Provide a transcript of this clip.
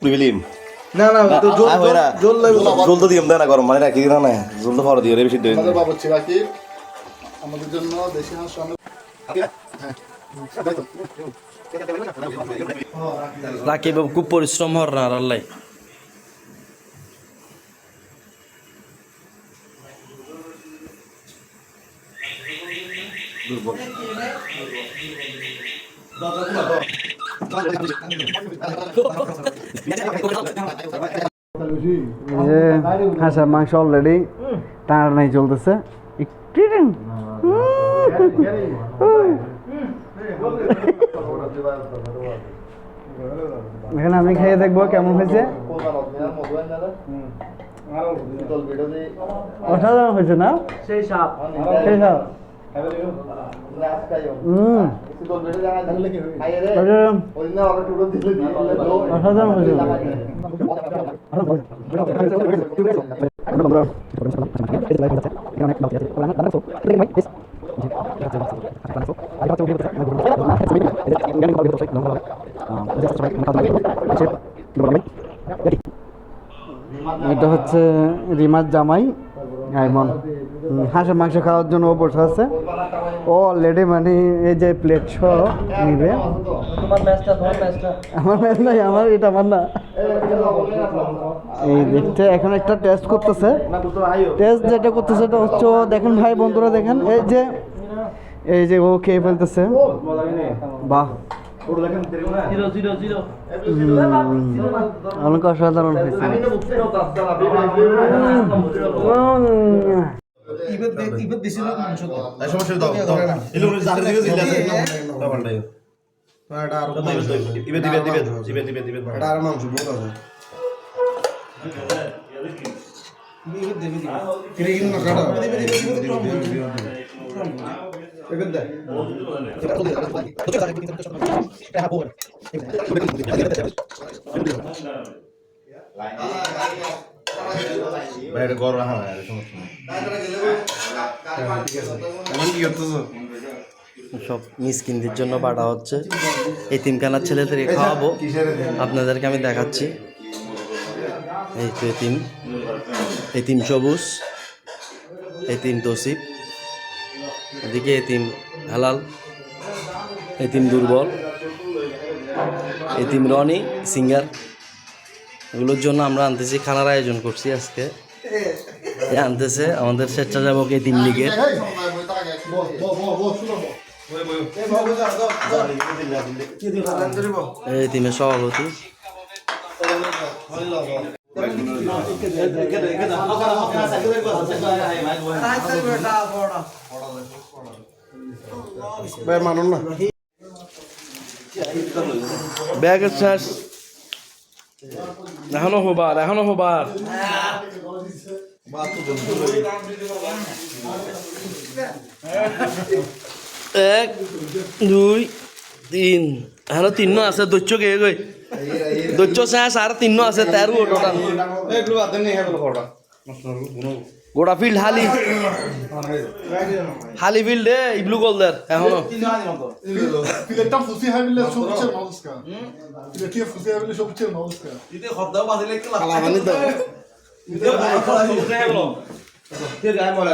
পুরিলিম না না তো জল জল তো দিম না গরম মানে রাখি না না জল তো ফর দিও রে বেশি দিন আমাদের বাবুর্চি রাখি আমাদের জন্য দেশি হাঁস রাকিব খুব পরিশ্রম হর না আল্লাহ হাঁসের মাংস অলরেডি টানাটানি চলতেছে একটু এখানে আমি খেয়ে দেখবো কেমন হয়েছে অসাধারণ হয়েছে না সেই সাপ অসাধারণ হয়েছে এটা হচ্ছে রিমার জামাই আইমন হাঁসের মাংস খাওয়ার জন্য ও বসে আছে ও অলরেডি মানে এই যে প্লেট সহ নিবে আমার ম্যাচ নাই আমার এটা আমার না এই দেখতে এখন একটা টেস্ট করতেছে টেস্ট যেটা করতেছে এটা হচ্ছে দেখেন ভাই বন্ধুরা দেখেন এই যে ও খেয়ে ফেলতেছে বাহ অনেক অসাধারণ হয়েছে সব মিসকিনদের জন্য বাটা হচ্ছে এতিমখানার ছেলেদেরকে খাওয়াবো আপনাদেরকে আমি দেখাচ্ছি এই তো এতিম সবুজ এতিম তসিফ এদিকে এতিম হালাল এতিম দুর্বল এতিম রনি সিঙ্গার এগুলোর জন্য আমরা আনতেছি খানার আয়োজন করছি আজকে আনতেছে আমাদের স্বেচ্ছাসেবক এতিম লীগের এতিমের সভাপতি মানুন না ব্যাগের শেষ এখনো হবার 1 2 3 এখনো 3 আছে দৈত্য কে গই দৈত্য শেষ আর 3 আছে 13 টোটাল গোটা ফিল্ড হালি ফিল্ড ইবলু গোলদার এখনো প্লেটটা ফুসি হাবিলে সবচেয়ে নলস্কা প্লেটে ফুসি হাবিলে সবচেয়ে নলস্কা ইতে খদ্দাও বাজিলে একটু লাগানি দাও ইতে ভাই খলা ফুসি হাবিলো তে গায় মলা